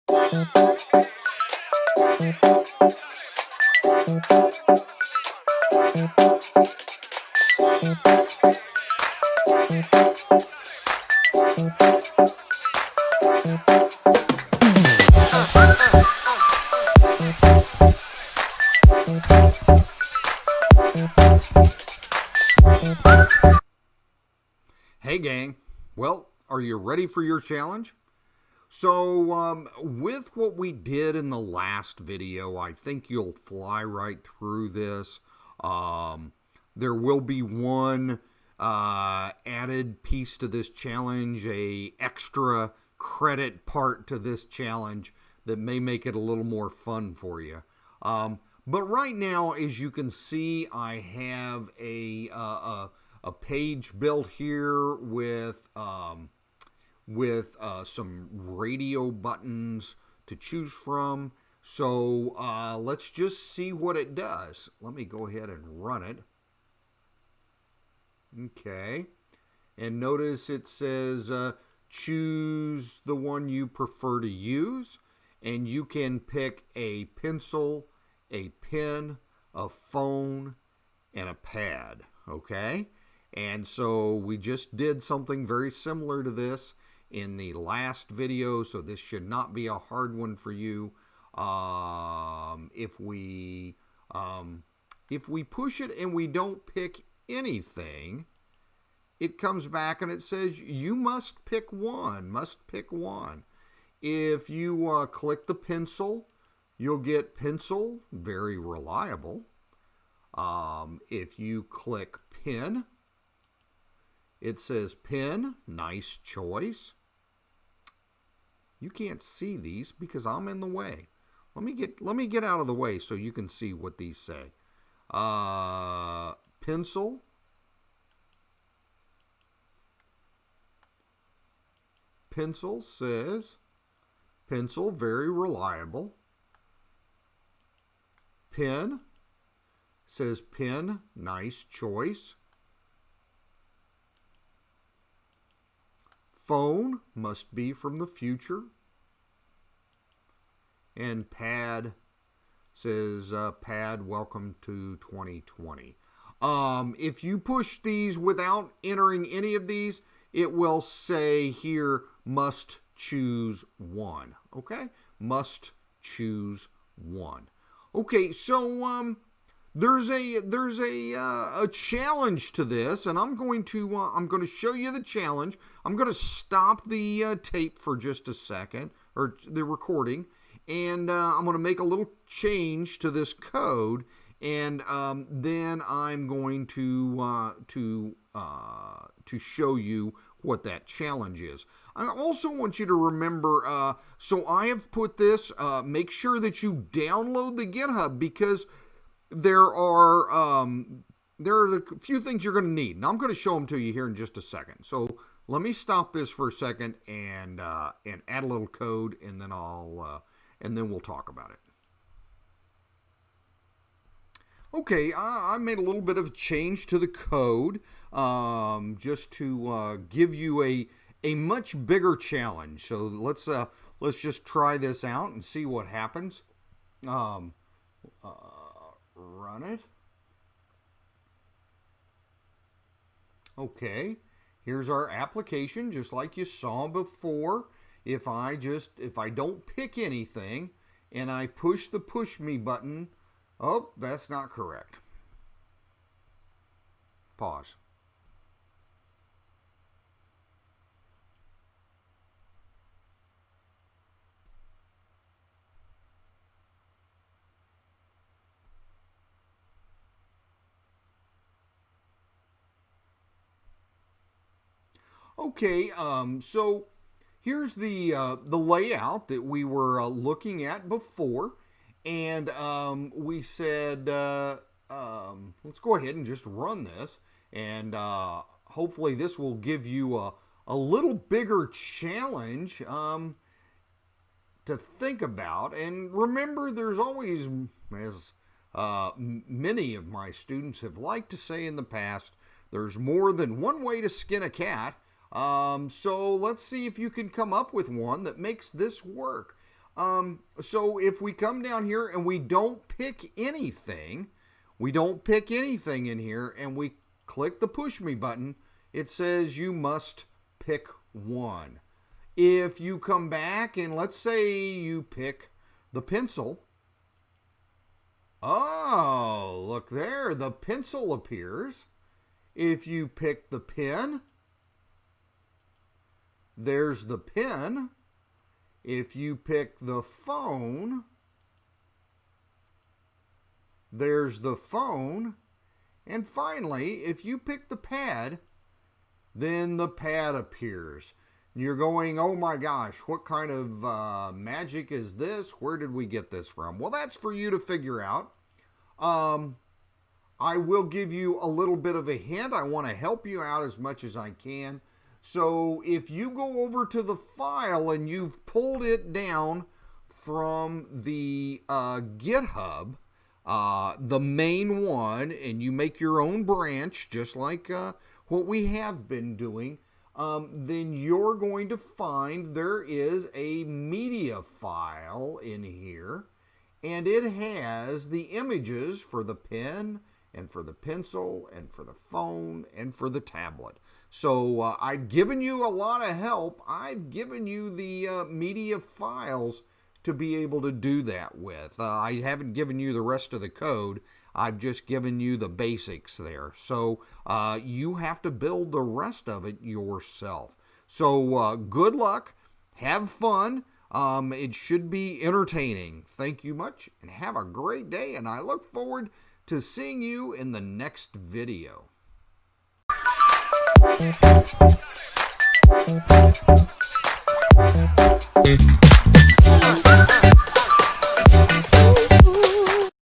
Hey gang, well, are you ready for your challenge? So with what we did in the last video, I think you'll fly right through this. There will be one added piece to this challenge, a extra credit part to this challenge that may make it a little more fun for you. But right now, as you can see, I have a page built here with some radio buttons to choose from. So let's just see what it does. Let me go ahead and run it. Okay. And notice it says choose the one you prefer to use. And you can pick a pencil, a pen, a phone, and a pad. Okay. And so we just did something very similar to this in the last video, so this should not be a hard one for you. If we push it and we don't pick anything, it comes back and it says you must pick one, If you click the pencil, you'll get pencil, very reliable. If you click pen, it says pen, nice choice. You can't see these because I'm in the way. Let me get out of the way so you can see what these say. Pencil. Pencil says pencil, very reliable. Pen says pen, nice choice. Phone must be from the future. And pad says pad, welcome to 2020. If you push these without entering any of these, it will say here must choose one. Okay, must choose one. Okay, so there's a challenge to this, and I'm going to show you the challenge. I'm going to stop the tape for just a second, or the recording, and I'm going to make a little change to this code, and then I'm going to show you what that challenge is. I also want you to remember. So I have put this. Make sure that you download the GitHub, because there are a few things you're going to need, and I'm going to show them to you here in just a second. So let me stop this for a second and add a little code, and then we'll talk about it. Okay, I made a little bit of a change to the code just to give you a much bigger challenge. So let's just try this out and see what happens. Run it. Okay, here's our application, just like you saw before. If I don't pick anything and I push the push me button, oh, that's not correct. Pause. Okay, so here's the layout that we were looking at before, and we said let's go ahead and just run this, and hopefully this will give you a little bigger challenge to think about. And remember, there's always, as many of my students have liked to say in the past, there's more than one way to skin a cat. So let's see if you can come up with one that makes this work. So if we come down here and we don't pick anything in here, and we click the push me button, it says you must pick one. If you come back and let's say you pick the pencil, oh, look there, the pencil appears. If you pick the pen, there's the pen. If you pick the phone, there's the phone. And finally, if you pick the pad, then the pad appears. You're going, oh my gosh, what kind of magic is this? Where did we get this from? Well, that's for you to figure out. I will give you a little bit of a hint. I want to help you out as much as I can. So if you go over to the file and you've pulled it down from the GitHub, the main one, and you make your own branch, just like what we have been doing, then you're going to find there is a media file in here, and it has the images for the pen and for the pencil and for the phone and for the tablet. So I've given you a lot of help. I've given you the media files to be able to do that with. I haven't given you the rest of the code. I've just given you the basics there. So you have to build the rest of it yourself. So good luck. Have fun. It should be entertaining. Thank you much and have a great day. And I look forward to seeing you in the next video. Thank you.